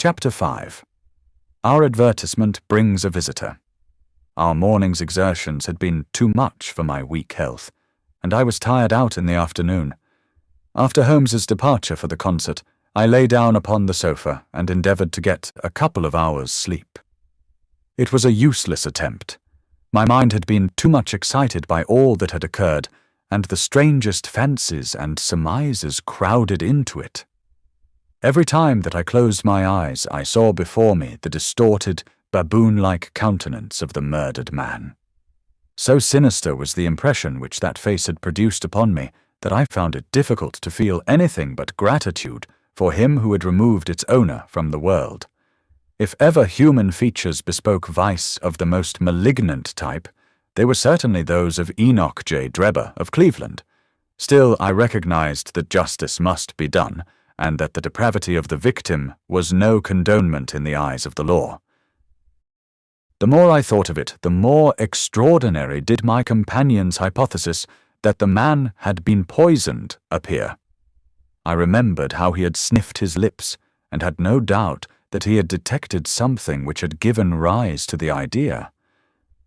Chapter 5. Our advertisement brings a visitor. Our morning's exertions had been too much for my weak health, and I was tired out in the afternoon. After Holmes's departure for the concert, I lay down upon the sofa and endeavoured to get a couple of hours' sleep. It was a useless attempt. My mind had been too much excited by all that had occurred, and the strangest fancies and surmises crowded into it. Every time that I closed my eyes, I saw before me the distorted, baboon-like countenance of the murdered man. So sinister was the impression which that face had produced upon me that I found it difficult to feel anything but gratitude for him who had removed its owner from the world. If ever human features bespoke vice of the most malignant type, they were certainly those of Enoch J. Drebber of Cleveland. Still, I recognized that justice must be done, and that the depravity of the victim was no condonement in the eyes of the law. The more I thought of it, the more extraordinary did my companion's hypothesis that the man had been poisoned appear. I remembered how he had sniffed his lips, and had no doubt that he had detected something which had given rise to the idea.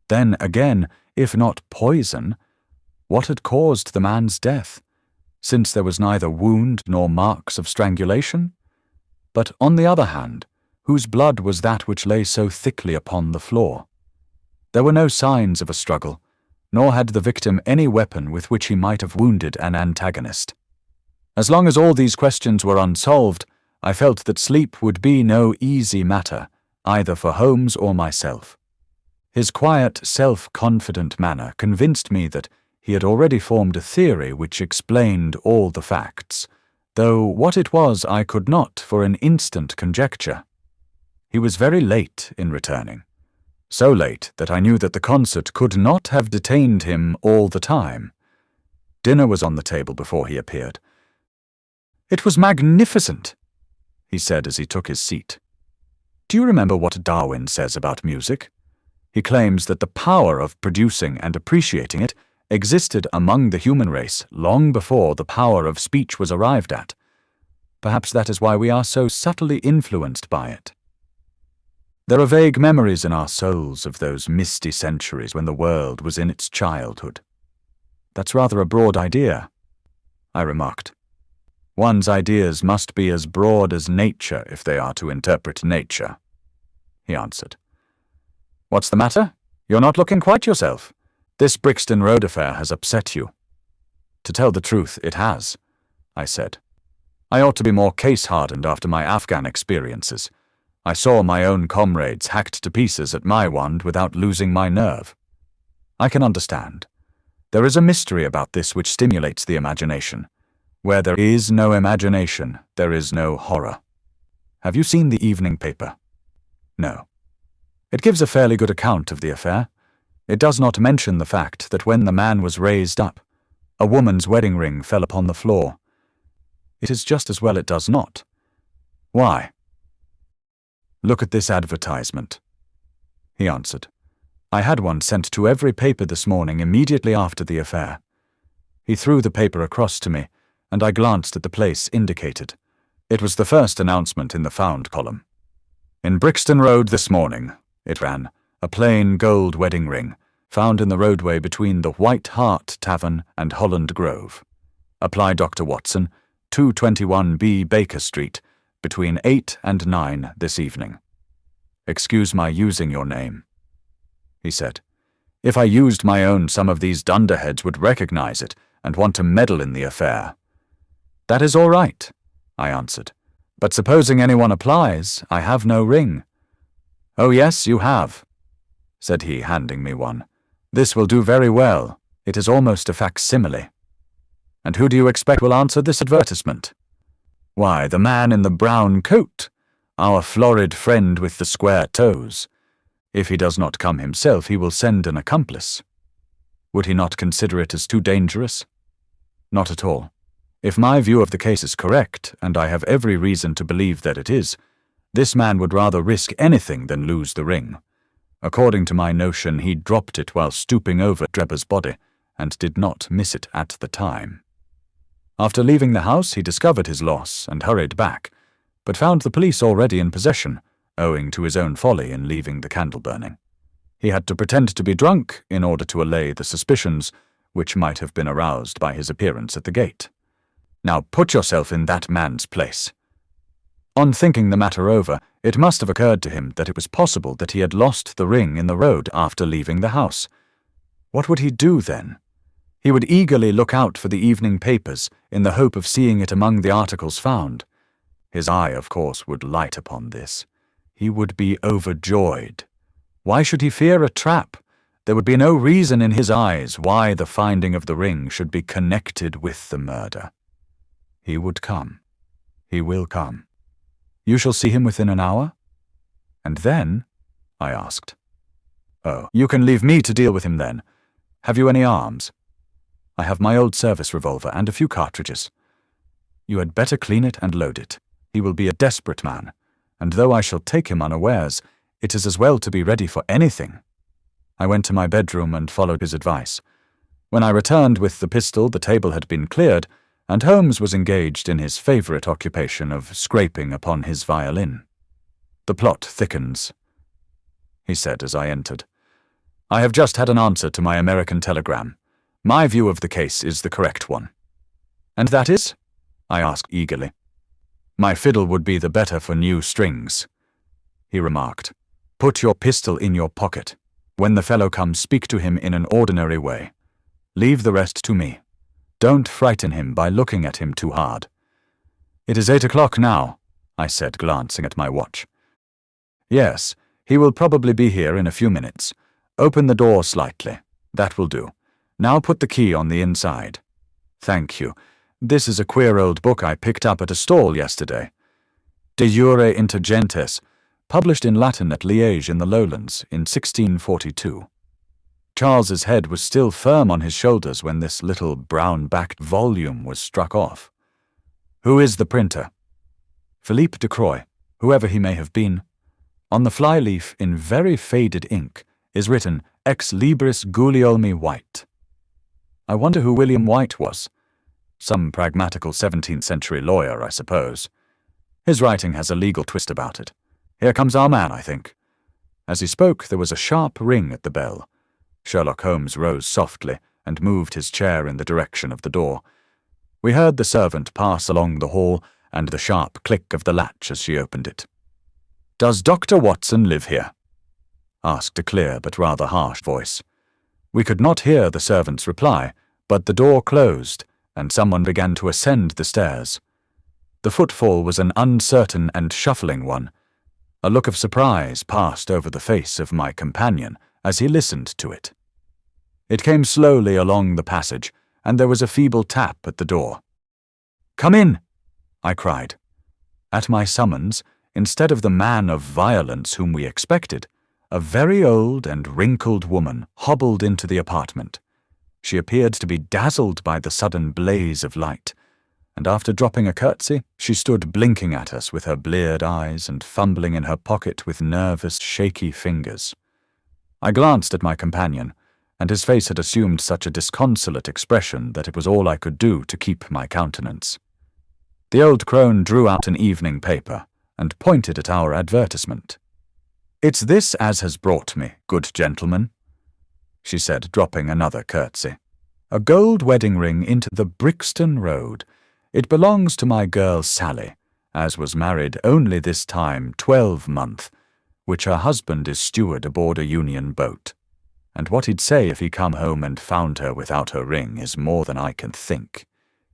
Then again, if not poison, what had caused the man's death, since there was neither wound nor marks of strangulation? But on the other hand, whose blood was that which lay so thickly upon the floor? There were no signs of a struggle, nor had the victim any weapon with which he might have wounded an antagonist. As long as all these questions were unsolved, I felt that sleep would be no easy matter, either for Holmes or myself. His quiet, self-confident manner convinced me that he had already formed a theory which explained all the facts, though what it was I could not for an instant conjecture. He was very late in returning, so late that I knew that the concert could not have detained him all the time. Dinner was on the table before he appeared. "It was magnificent," he said as he took his seat. "Do you remember what Darwin says about music? He claims that the power of producing and appreciating it existed among the human race long before the power of speech was arrived at. Perhaps that is why we are so subtly influenced by it. There are vague memories in our souls of those misty centuries when the world was in its childhood." "That's rather a broad idea," I remarked. "One's ideas must be as broad as nature if they are to interpret nature," he answered. "What's the matter? You're not looking quite yourself. This Brixton Road affair has upset you." "To tell the truth, it has," I said. "I ought to be more case-hardened after my Afghan experiences. I saw my own comrades hacked to pieces at my wand without losing my nerve. I can understand. There is a mystery about this which stimulates the imagination. Where there is no imagination, there is no horror. Have you seen the evening paper?" "No." "It gives a fairly good account of the affair. It does not mention the fact that when the man was raised up, a woman's wedding ring fell upon the floor. It is just as well it does not." "Why?" "Look at this advertisement," he answered. "I had one sent to every paper this morning immediately after the affair." He threw the paper across to me, and I glanced at the place indicated. It was the first announcement in the Found column. "In Brixton Road this morning," it ran, "a plain gold wedding ring, found in the roadway between the White Hart Tavern and Holland Grove. Apply Dr. Watson, 221B Baker Street, between 8 and 9 this evening. Excuse my using your name," he said. "If I used my own, some of these dunderheads would recognize it and want to meddle in the affair." "That is all right," I answered. "But supposing anyone applies, I have no ring." "Oh yes, you have," said he, handing me one. "This will do very well. It is almost a facsimile." "And who do you expect will answer this advertisement?" "Why, the man in the brown coat, our florid friend with the square toes. If he does not come himself, he will send an accomplice." "Would he not consider it as too dangerous?" "Not at all. If my view of the case is correct, and I have every reason to believe that it is, this man would rather risk anything than lose the ring. According to my notion, he dropped it while stooping over Drebber's body, and did not miss it at the time. After leaving the house, he discovered his loss and hurried back, but found the police already in possession, owing to his own folly in leaving the candle burning. He had to pretend to be drunk in order to allay the suspicions which might have been aroused by his appearance at the gate. Now put yourself in that man's place. On thinking the matter over, it must have occurred to him that it was possible that he had lost the ring in the road after leaving the house. What would he do then? He would eagerly look out for the evening papers in the hope of seeing it among the articles found. His eye, of course, would light upon this. He would be overjoyed. Why should he fear a trap? There would be no reason in his eyes why the finding of the ring should be connected with the murder. He would come. He will come. You shall see him within an hour? And then? I asked. Oh, you can leave me to deal with him then. Have you any arms? I have my old service revolver and a few cartridges. You had better clean it and load it. He will be a desperate man, and though I shall take him unawares, it is as well to be ready for anything. I went to my bedroom and followed his advice. When I returned with the pistol, the table had been cleared, and Holmes was engaged in his favourite occupation of scraping upon his violin. The plot thickens, he said as I entered. I have just had an answer to my American telegram. My view of the case is the correct one. And that is? I asked eagerly. My fiddle would be the better for new strings, he remarked. Put your pistol in your pocket. When the fellow comes, speak to him in an ordinary way. Leave the rest to me. Don't frighten him by looking at him too hard. It is 8 o'clock now, I said, glancing at my watch. Yes, he will probably be here in a few minutes. Open the door slightly. That will do. Now put the key on the inside. Thank you. This is a queer old book I picked up at a stall yesterday. De Jure Inter Gentes, published in Latin at Liège in the Lowlands in 1642. Charles's head was still firm on his shoulders when this little brown-backed volume was struck off. Who is the printer? Philippe de Croix, whoever he may have been. On the flyleaf, in very faded ink, is written Ex Libris Guglielmi White. I wonder who William White was. Some pragmatical 17th-century lawyer, I suppose. His writing has a legal twist about it. Here comes our man, I think. As he spoke, there was a sharp ring at the bell. Sherlock Holmes rose softly and moved his chair in the direction of the door. We heard the servant pass along the hall and the sharp click of the latch as she opened it. "Does Dr. Watson live here?" asked a clear but rather harsh voice. We could not hear the servant's reply, but the door closed, and someone began to ascend the stairs. The footfall was an uncertain and shuffling one. A look of surprise passed over the face of my companion as he listened to it. It came slowly along the passage, and there was a feeble tap at the door. "Come in!" I cried. At my summons, instead of the man of violence whom we expected, a very old and wrinkled woman hobbled into the apartment. She appeared to be dazzled by the sudden blaze of light, and after dropping a curtsy, she stood blinking at us with her bleared eyes and fumbling in her pocket with nervous, shaky fingers. I glanced at my companion, and his face had assumed such a disconsolate expression that it was all I could do to keep my countenance. The old crone drew out an evening paper and pointed at our advertisement. "It's this as has brought me, good gentleman," she said, dropping another curtsy. "A gold wedding ring into the Brixton Road. It belongs to my girl Sally, as was married only this time 12 month, which her husband is steward aboard a Union boat. And what he'd say if he come home and found her without her ring is more than I can think.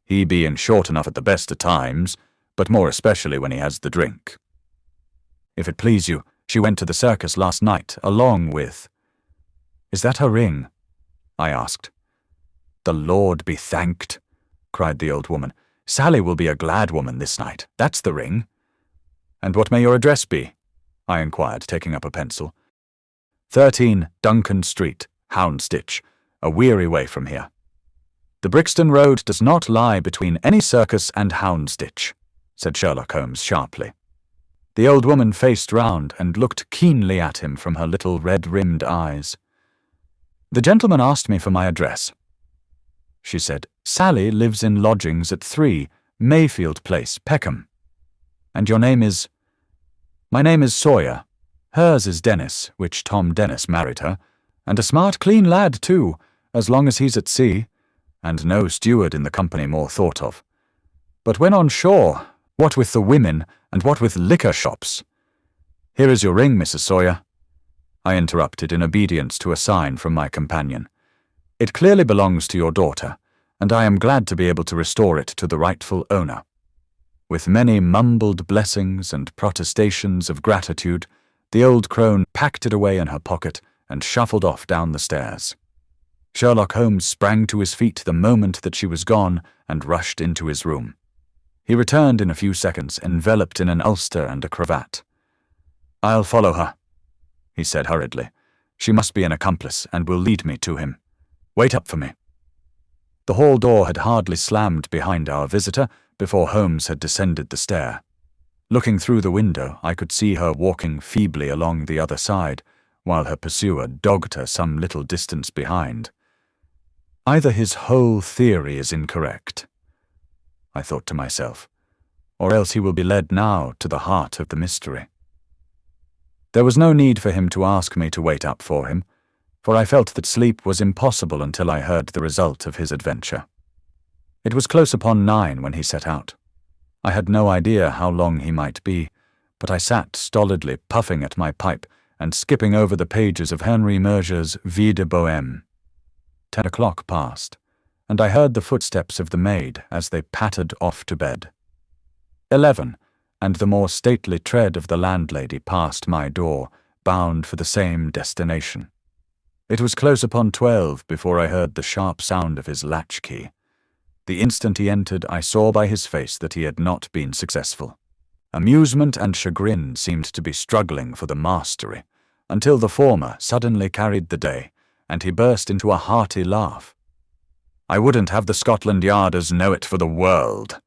He being short enough at the best of times, but more especially when he has the drink. If it please you, she went to the circus last night, along with—" "Is that her ring?" I asked. "The Lord be thanked," cried the old woman. "Sally will be a glad woman this night. That's the ring." "And what may your address be?" I inquired, taking up a pencil. 13 Duncan Street, Houndsditch, a weary way from here. "The Brixton Road does not lie between any circus and Houndsditch," said Sherlock Holmes sharply. The old woman faced round and looked keenly at him from her little red-rimmed eyes. "The gentleman asked me for my address," she said. "Sally lives in lodgings at 3 Mayfield Place, Peckham." And your name is—" "My name is Sawyer. Hers is Dennis, which Tom Dennis married her, and a smart, clean lad, too, as long as he's at sea, and no steward in the company more thought of. But when on shore, what with the women, and what with liquor shops—" "Here is your ring, Mrs. Sawyer," I interrupted in obedience to a sign from my companion. "It clearly belongs to your daughter, and I am glad to be able to restore it to the rightful owner." With many mumbled blessings and protestations of gratitude, the old crone packed it away in her pocket and shuffled off down the stairs. Sherlock Holmes sprang to his feet the moment that she was gone and rushed into his room. He returned in a few seconds, enveloped in an ulster and a cravat. "I'll follow her," he said hurriedly. "She must be an accomplice and will lead me to him. Wait up for me." The hall door had hardly slammed behind our visitor before Holmes had descended the stair. Looking through the window, I could see her walking feebly along the other side, while her pursuer dogged her some little distance behind. Either his whole theory is incorrect, I thought to myself, or else he will be led now to the heart of the mystery. There was no need for him to ask me to wait up for him, for I felt that sleep was impossible until I heard the result of his adventure. It was close upon 9 when he set out. I had no idea how long he might be, but I sat stolidly puffing at my pipe and skipping over the pages of Henri Murger's Vie de Bohème. 10 o'clock passed, and I heard the footsteps of the maid as they pattered off to bed. 11, and the more stately tread of the landlady passed my door, bound for the same destination. It was close upon 12 before I heard the sharp sound of his latchkey. The instant he entered, I saw by his face that he had not been successful. Amusement and chagrin seemed to be struggling for the mastery, until the former suddenly carried the day, and he burst into a hearty laugh. "I wouldn't have the Scotland Yarders know it for the world,"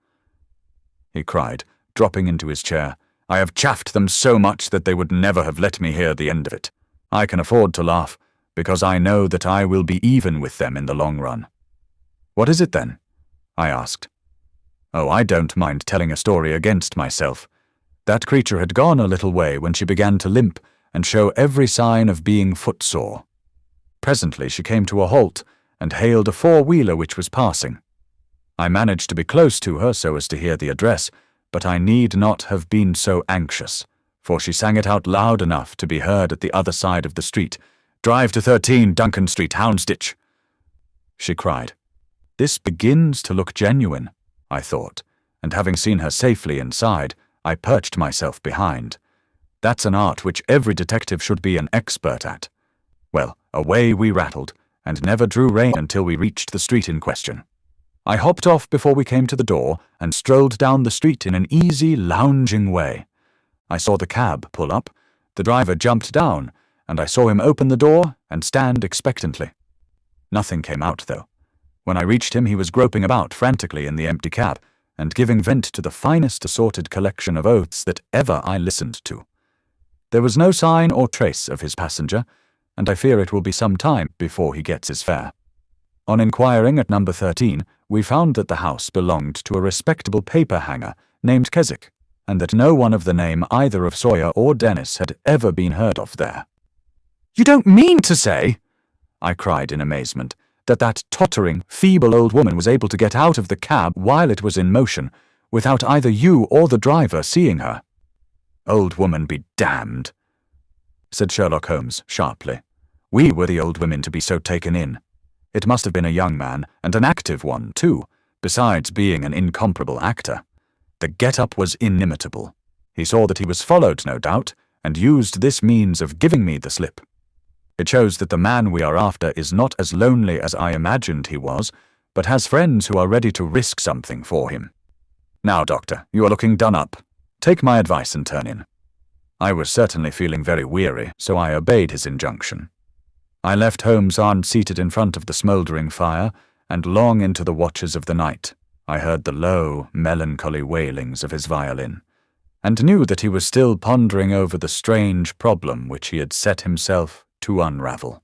he cried, dropping into his chair. "I have chaffed them so much that they would never have let me hear the end of it. I can afford to laugh, because I know that I will be even with them in the long run." "What is it, then?" I asked. "Oh, I don't mind telling a story against myself. That creature had gone a little way when she began to limp and show every sign of being footsore. Presently she came to a halt and hailed a four-wheeler which was passing. I managed to be close to her so as to hear the address, but I need not have been so anxious, for she sang it out loud enough to be heard at the other side of the street. 'Drive to 13 Duncan Street, Houndsditch,' she cried. This begins to look genuine, I thought, and having seen her safely inside, I perched myself behind. That's an art which every detective should be an expert at. Well, away we rattled, and never drew rein until we reached the street in question. I hopped off before we came to the door, and strolled down the street in an easy, lounging way. I saw the cab pull up, the driver jumped down, and I saw him open the door and stand expectantly. Nothing came out, though. When I reached him, he was groping about frantically in the empty cab, and giving vent to the finest assorted collection of oaths that ever I listened to. There was no sign or trace of his passenger, and I fear it will be some time before he gets his fare. On inquiring at number 13, we found that the house belonged to a respectable paper-hanger named Keswick, and that no one of the name either of Sawyer or Dennis had ever been heard of there. "You don't mean to say," I cried in amazement, that tottering, feeble old woman was able to get out of the cab while it was in motion, without either you or the driver seeing her?" "Old woman be damned," said Sherlock Holmes sharply. "We were the old women to be so taken in. It must have been a young man, and an active one, too, besides being an incomparable actor. The get-up was inimitable. He saw that he was followed, no doubt, and used this means of giving me the slip. It shows that the man we are after is not as lonely as I imagined he was, but has friends who are ready to risk something for him. Now, Doctor, you are looking done up. Take my advice and turn in." I was certainly feeling very weary, so I obeyed his injunction. I left Holmes seated in front of the smouldering fire, and long into the watches of the night I heard the low, melancholy wailings of his violin, and knew that he was still pondering over the strange problem which he had set himself to unravel.